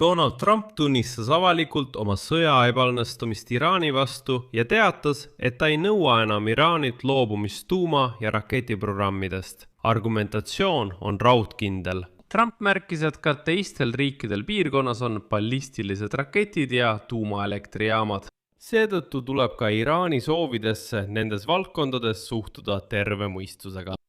Donald Trump tunnistas avalikult oma sõja ebaõnnestumist Iraani vastu ja teatas, et ta ei nõua enam Iraanilt loobumist tuuma- ja raketiprogrammidest. Argumentatsioon on raudkindel. Trump märkis, et ka teistel riikidel piirkonnas on ballistilised raketid ja tuumaelektrijaamad. Seetõttu tuleb ka Iraani soovidesse nendes valdkondades suhtuda terve mõistusega.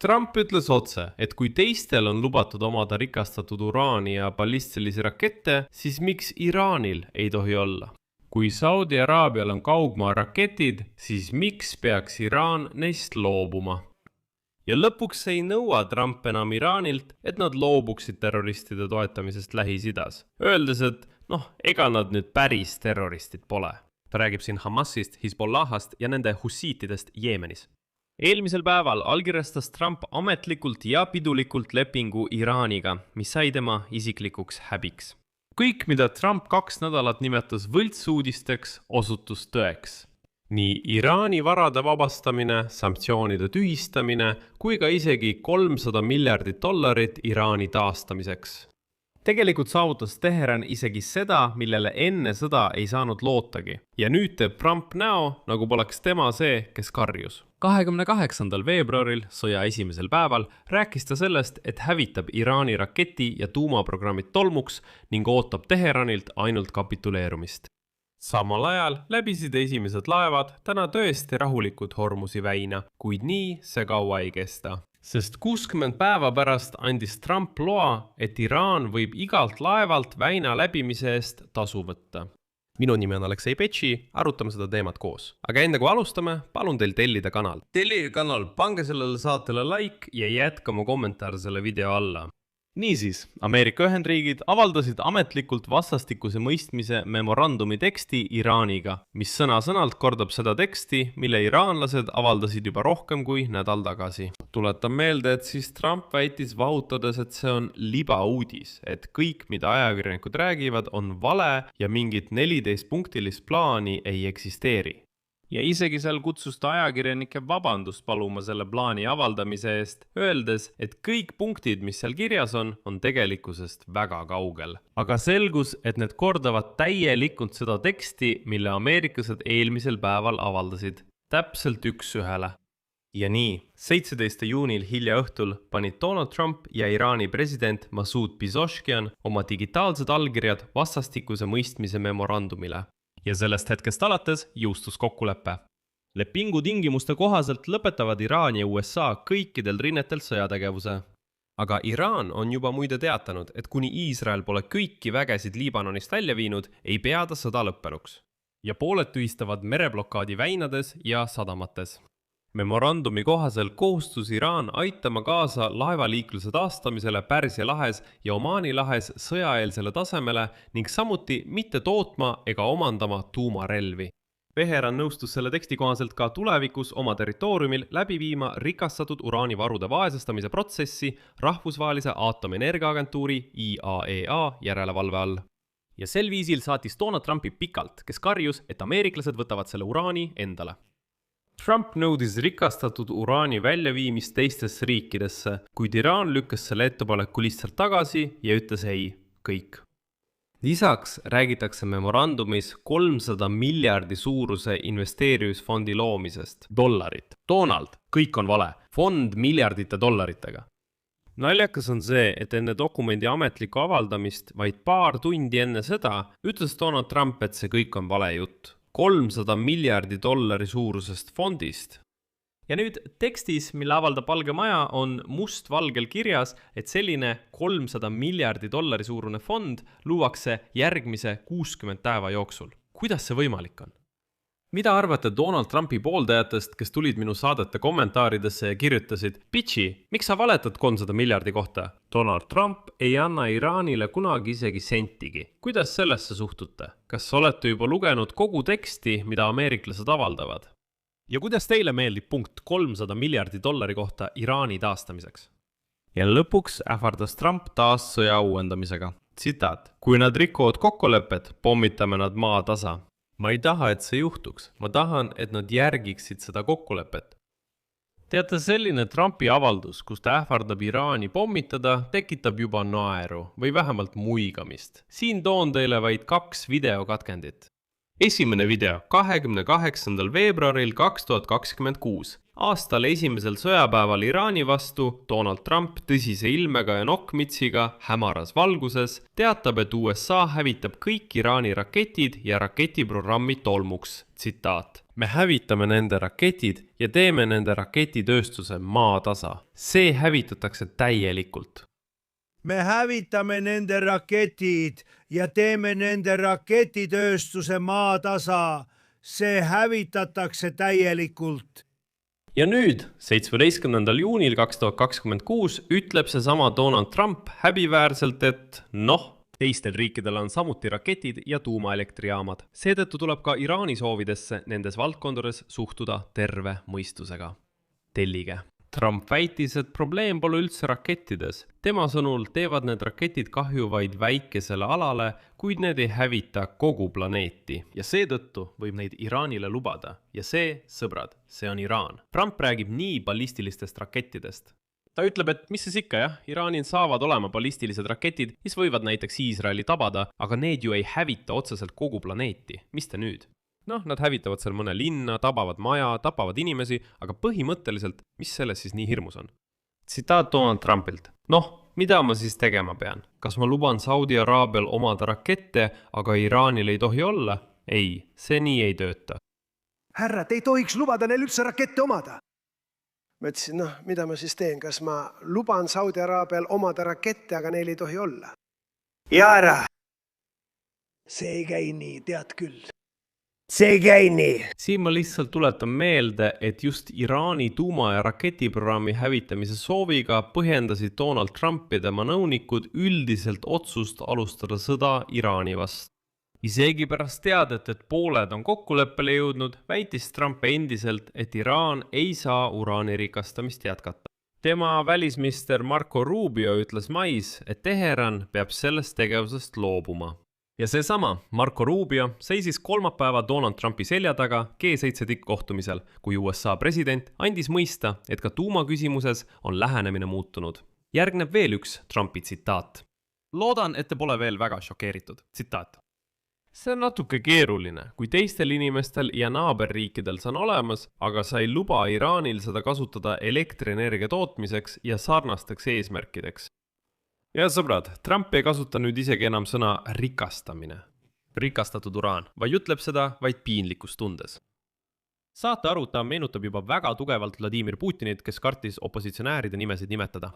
Trump ütles otse, et kui teistel on lubatud omada rikastatud uraani ja ballistilisi rakette, siis miks Iraanil ei tohi olla? Kui Saudi Araabial on kaugmaa raketid, siis miks peaks Iraan neist loobuma? Ja lõpuks ei nõua Trump enam Iraanilt, et nad loobuksid terroristide toetamisest Lähis-Idas, öeldes, et ega nad nüüd päris terroristid pole. Ta räägib siin Hamasist, Hezbollahast ja nende hussiitidest Jeemenis. Eelmisel päeval allkirjastas Trump ametlikult ja pidulikult lepingu Iraaniga, mis sai tema isiklikuks häbiks. Kõik, mida Trump 2 nädalat nimetas võltsuudisteks, osutus tõeks. Nii Iraani varade vabastamine, sanktsioonide tühistamine kui ka isegi $300 miljardit Iraani taastamiseks. Tegelikult saavutas Teheran isegi seda, millele enne sõda ei saanud lootagi. Ja nüüd teeb Trump näo, nagu poleks tema see, kes karjus. 28. veebruaril, sõja esimesel päeval, rääkis ta sellest, et hävitab Iraani raketi- ja tuumaprogrammid tolmuks ning ootab Teheranilt ainult kapituleerumist. Samal ajal läbisid esimesed laevad täna tõesti rahulikud Hormuzi väina, kuid nii see kaua ei kesta. Sest 60 päeva pärast andis Trump loa, et Iraan võib igalt laevalt väina läbimise eest tasu võtta. Minu nimi on Aleksei Petši, arutame seda teemat koos. Aga enne kui alustame, palun teil tellida kanal. Tellige kanal, pange sellele saatele like ja jätka mu kommentaar selle video alla. Niisiis, Ameerika Ühendriigid avaldasid ametlikult vastastikuse mõistmise memorandumi teksti Iraaniga, mis sõna-sõnalt kordab seda teksti, mille iraanlased avaldasid juba rohkem kui nädal tagasi. Tuletan meelde, et siis Trump väitis vahutades, et see on libauudis, et kõik, mida ajakirjanikud räägivad, on vale ja mingit 14-punktilist plaani ei eksisteeri. Ja isegi seal kutsus ta ajakirjanike vabandust paluma selle plaani avaldamise eest, öeldes, et kõik punktid, mis seal kirjas on tegelikkusest väga kaugel. Aga selgus, et need kordavad täielikult seda teksti, mille ameeriklased eelmisel päeval avaldasid. Täpselt 1:1. Ja nii, 17. juunil hilja õhtul panid Donald Trump ja Iraani president Masoud Pezeshkian oma digitaalsed allkirjad vastastikuse mõistmise memorandumile. Ja sellest hetkest alates jõustus kokkulepe. Lepingu tingimuste kohaselt lõpetavad Iraan ja USA kõikidel rinnetel sõjategevuse. Aga Iraan on juba muide teatanud, et kuni Iisrael pole kõiki vägesid Liibanonist välja viinud, ei pea ta sõda lõppenuks. Ja pooled tühistavad mereblokaadi väinades ja sadamates. Memorandumi kohaselt kohustus Iraan aitama kaasa laevaliikluse taastamisele Pärsia lahes ja Omaani lahes sõjaeelsele tasemele ning samuti mitte tootma ega omandama tuumarelvi. Teheran nõustus selle teksti kohaselt ka tulevikus oma territooriumil läbi viima rikastatud uraanivarude vaesestamise protsessi rahvusvahelise aatomienergiaagentuuri IAEA järelevalve all. Ja sel viisil saatis Donald Trumpi pikalt, kes karjus, et ameeriklased võtavad selle uraani endale. Trump nõudis rikastatud uraani väljaviimist teistesse riikidesse, kuid Iraan lükkas selle ettepaneku lihtsalt tagasi ja ütles ei, kõik. Lisaks räägitakse memorandumis 300 miljardi suuruse investeerimisfondi loomisest. $. Donald, kõik on vale. Fond miljardite dollaritega. Naljakas on see, et enne dokumendi ametlikku avaldamist vaid paar tundi enne seda ütles Donald Trump, et see kõik on vale jutt. $300 miljardi suurusest fondist. Ja nüüd tekstis, mille avaldab Valge Maja, on mustvalgel kirjas, et selline $300 miljardi suurune fond luuakse järgmise 60 päeva jooksul. Kuidas see võimalik on? Mida arvate Donald Trumpi pooldajatest, kes tulid minu saadete kommentaaridesse ja kirjutasid, Pitši, miks sa valetad 300 miljardi kohta? Donald Trump ei anna Iraanile kunagi isegi sentigi. Kuidas sellesse suhtute? Kas olete juba lugenud kogu teksti, mida ameeriklased avaldavad? Ja kuidas teile meeldib punkt $300 miljardi kohta Iraani taastamiseks? Ja lõpuks ähvardas Trump taas sõja uuendamisega. Tsitaat, kui nad rikuvad kokkulepet, pommitame nad maa tasa. Ma ei taha, et see juhtuks. Ma tahan, et nad järgiksid seda kokkulepet. Teate, selline Trumpi avaldus, kus ta ähvardab Iraani pommitada, tekitab juba naeru või vähemalt muigamist. Siin toon teile vaid 2 videokatkendit. Esimene video 28. veebruaril 2026. Aastal esimesel sõjapäeval Iraani vastu Donald Trump tõsise ilmega ja nokkmitsiga hämaras valguses teatab, et USA hävitab kõik Iraani raketid ja raketiprogrammi tolmuks. Tsitaat. Me hävitame nende raketid ja teeme nende raketitööstuse maatasa. See hävitatakse täielikult. Me hävitame nende raketid ja teeme nende raketitööstuse maatasa. See hävitatakse täielikult. Ja nüüd, 17. juunil 2026 ütleb seesama Donald Trump häbiväärselt, et teistel riikidel on samuti raketid ja tuumaelektrijaamad. Seetõttu tuleb ka Iraani soovidesse nendes valdkondades suhtuda terve mõistusega. Tellige. Trump väitis, et probleem pole üldse rakettides. Tema sõnul teevad need raketid kahju vaid väikesele alale, kuid need ei hävita kogu planeeti. Ja seetõttu võib neid Iraanile lubada. Ja see, sõbrad, see on Iraan. Trump räägib nii ballistilistest rakettidest. Ta ütleb, et mis siis ikka, Iraanil saavad olema ballistilised raketid, mis võivad näiteks Iisraeli tabada, aga need ju ei hävita otseselt kogu planeeti. Mis te nüüd? Nad hävitavad seal mõne linna, tabavad maja, tapavad inimesi, aga põhimõtteliselt, mis selles siis nii hirmus on? Tsitaat Donald Trumpilt. Mida ma siis tegema pean? Kas ma luban Saudi Araabial omada rakette, aga Iraanil ei tohi olla? Ei, see nii ei tööta. Härra, te ei tohiks lubada neil üldse rakette omada. Ma ütlesin, mida ma siis teen? Kas ma luban Saudi Araabial omada rakette, aga neil ei tohi olla? Ja ära! See ei käi nii, tead küll. See ei käi nii. Siin ma lihtsalt tuletan meelde, et just Iraani tuuma- ja raketiprogrammi hävitamise sooviga põhjendasid Donald Trump ja tema nõunikud üldiselt otsust alustada sõda Iraani vastu. Isegi pärast teadet, et pooled on kokkuleppele jõudnud, väitis Trump endiselt, et Iraan ei saa uraani rikastamist jätkata. Tema välisminister Marco Rubio ütles mais, et Teheran peab sellest tegevusest loobuma. Ja seesama Marco Rubio seisis kolmapäeva Donald Trumpi selja taga G7 tippkohtumisel, kui USA president andis mõista, et ka tuumaküsimuses on lähenemine muutunud. Järgneb veel üks Trumpi tsitaat. Loodan, et te pole veel väga šokeeritud. Tsitaat. See on natuke keeruline, kui teistel inimestel ja naaberriikidel see on olemas, aga sa ei luba Iraanil seda kasutada elektrienergia tootmiseks ja sarnasteks eesmärkideks. Ja sõbrad, Trump ei kasuta nüüd isegi enam sõna rikastamine. Rikastatud uraan, vaid ütleb seda vaid piinlikus tundes. Saate aru, ta meenutab juba väga tugevalt Vladimir Putinit, kes kartis opositsionääride nimesid nimetada.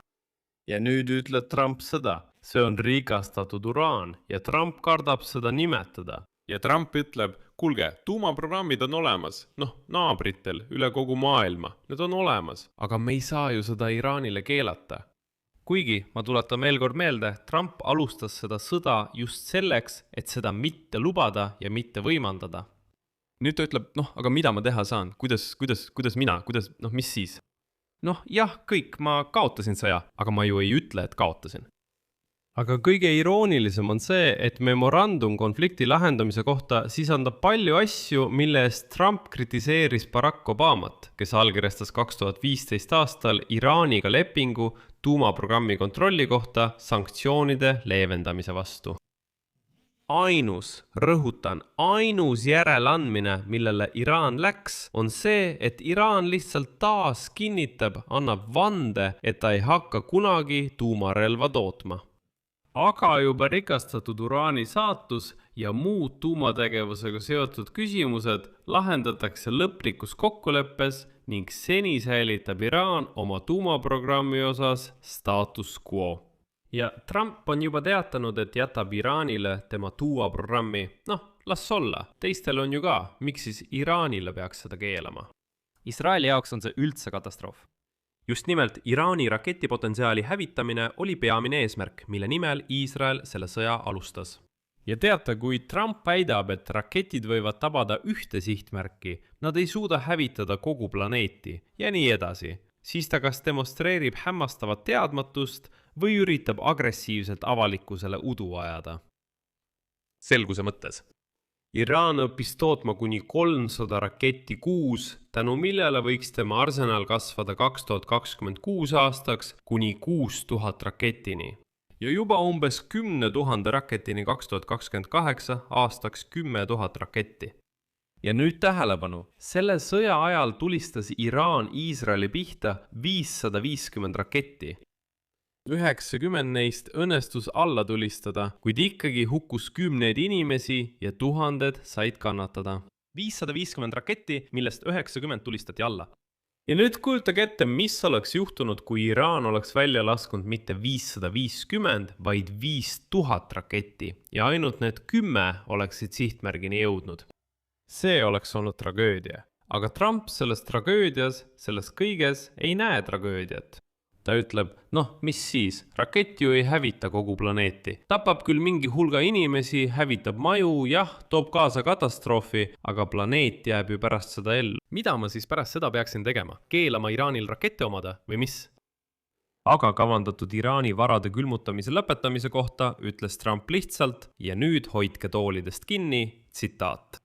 Ja nüüd ütleb Trump seda. See on rikastatud uraan ja Trump kardab seda nimetada. Ja Trump ütleb, kuulge, tuumaprogrammid on olemas. Naabritel üle kogu maailma. Need on olemas, aga me ei saa ju seda Iraanile keelata. Kuigi, ma tuletan veel kord meelde, Trump alustas seda sõda just selleks, et seda mitte lubada ja mitte võimandada. Nüüd ta ütleb, aga mida ma teha saan? Kuidas mina? Mis siis? Kõik, ma kaotasin sõja, aga ma ju ei ütle, et kaotasin. Aga kõige iroonilisem on see, et memorandum konflikti lahendamise kohta sisaldab palju asju, mille eest Trump kritiseeris Barack Obamat, kes allkirjastas 2015 aastal Iraaniga lepingu tuumaprogrammi kontrolli kohta sanktsioonide leevendamise vastu. Ainus järeleandmine, millele Iraan läks, on see, et Iraan lihtsalt taas kinnitab, annab vande, et ta ei hakka kunagi tuumarelva tootma. Aga juba rikastatud uraani saatus ja muud tuumategevusega seotud küsimused lahendatakse lõplikus kokkuleppes ning seni säilitab Iraan oma tuumaprogrammi osas status quo. Ja Trump on juba teatanud, et jätab Iraanile tema tuumaprogrammi. Las olla, teistel on ju ka, miks siis Iraanile peaks seda keelama? Iisraeli jaoks on see üldse katastroof. Just nimelt Iraani raketipotentsiaali hävitamine oli peamine eesmärk, mille nimel Iisrael selle sõja alustas. Ja teate, kui Trump väidab, et raketid võivad tabada ühte sihtmärki, nad ei suuda hävitada kogu planeeti ja nii edasi, siis ta kas demonstreerib hämmastavat teadmatust või üritab agressiivselt avalikkusele udu ajada. Selguse mõttes. Iraan õppis tootma kuni 300 raketti kuus, tänu millele võiks tema arsenal kasvada 2026 aastaks kuni 6000 raketini. Ja juba umbes 10 000 raketini 2028 aastaks 10 000 raketti. Ja nüüd tähelepanu, selle sõja ajal tulistas Iraan Iisraeli pihta 550 raketti. 90 neist õnnestus alla tulistada, kuid ikkagi hukkus kümneid inimesi ja tuhanded said kannatada. 550 raketti, millest 90 tulistati alla. Ja nüüd kujutage ette, mis oleks juhtunud, kui Iraan oleks välja lasknud mitte 550, vaid 5000 raketti ja ainult need 10 oleksid sihtmärgini jõudnud. See oleks olnud tragöödia. Aga Trump selles tragöödias, selles kõiges ei näe tragöödiat. Ta ütleb, mis siis, rakett ju ei hävita kogu planeeti. Tapab küll mingi hulga inimesi, hävitab maju, jah, toob kaasa katastroofi, aga planeet jääb ju pärast seda ellu. Mida ma siis pärast seda peaksin tegema? Keelama Iraanil rakette omada või mis? Aga kavandatud Iraani varade külmutamise lõpetamise kohta ütles Trump lihtsalt ja nüüd hoidke toolidest kinni, tsitaat.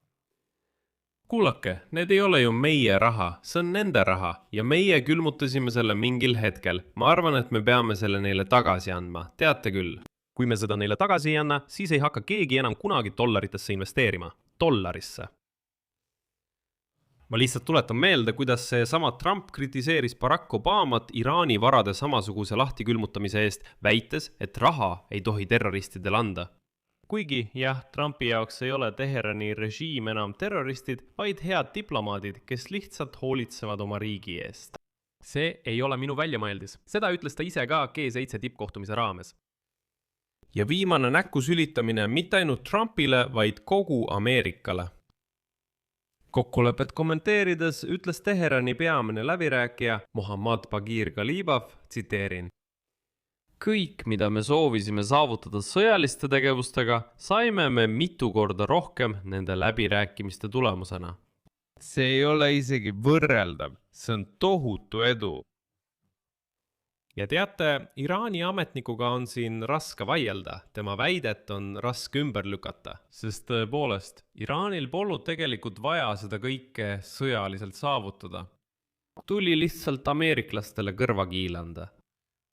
Kuulake, need ei ole ju meie raha, see on nende raha ja meie külmutasime selle mingil hetkel. Ma arvan, et me peame selle neile tagasi andma, teate küll. Kui me seda neile tagasi ei anna, siis ei hakka keegi enam kunagi dollaritesse investeerima. Dollarisse. Ma lihtsalt tuletan meelde, kuidas see sama Trump kritiseeris Barack Obamat Iraani varade samasuguse lahtikülmutamise eest, väites, et raha ei tohi terroristidel anda. Kuigi, jah, Trumpi jaoks ei ole Teherani režiim enam terroristid, vaid head diplomaadid, kes lihtsalt hoolitsevad oma riigi eest. See ei ole minu väljamõeldis. Seda ütles ta ise ka G7 tippkohtumise raames. Ja viimane näkku sülitamine mitte ainult Trumpile, vaid kogu Ameerikale. Kokkulepet kommenteerides ütles Teherani peamine läbirääkija Mohammad Bagir Ghalibaf, tsiteerin. Kõik, mida me soovisime saavutada sõjaliste tegevustega, saime me mitu korda rohkem nende läbirääkimiste tulemusena. See ei ole isegi võrreldav, see on tohutu edu. Ja teate, Iraani ametnikuga on siin raske vaielda, tema väidet on raske ümber lükata, sest tõepoolest, Iraanil polnud tegelikult vaja seda kõike sõjaliselt saavutada. Tuli lihtsalt ameeriklastele kõrva kiilanda.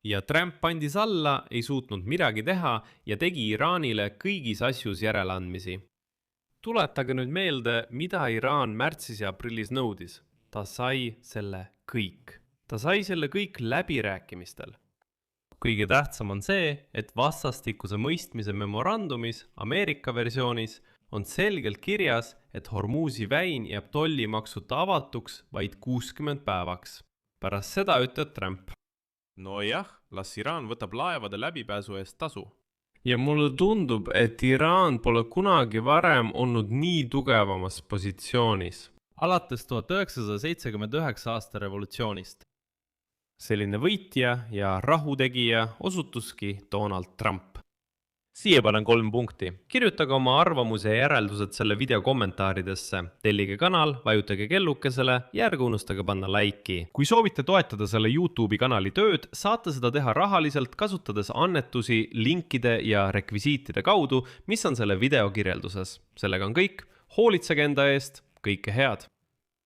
Ja Trump andis alla, ei suutnud midagi teha ja tegi Iraanile kõigis asjus järeleandmisi. Tuletage nüüd meelde, mida Iraan märtsis ja aprillis nõudis. Ta sai selle kõik. Ta sai selle kõik läbirääkimistel. Kõige tähtsam on see, et vastastikuse mõistmise memorandumis, Ameerika versioonis, on selgelt kirjas, et Hormuzi väin jääb tollimaksuta avatuks vaid 60 päevaks. Pärast seda ütleb Trump. No jah, las Iraan võtab laevade läbipääsu eest tasu. Ja mulle tundub, et Iraan pole kunagi varem olnud nii tugevamas positsioonis. Alates 1979 aasta revolutsioonist. Selline võitja ja rahutegija osutuski Donald Trump. Siia panen 3 punkti. Kirjutage oma arvamuse ja järeldused selle video kommentaaridesse. Tellige kanal, vajutage kellukesele ja ärge unustage panna laiki. Kui soovite toetada selle YouTube'i kanali tööd, saate seda teha rahaliselt, kasutades annetusi, linkide ja rekvisiitide kaudu, mis on selle video kirjelduses. Sellega on kõik. Hoolitsege enda eest. Kõike head!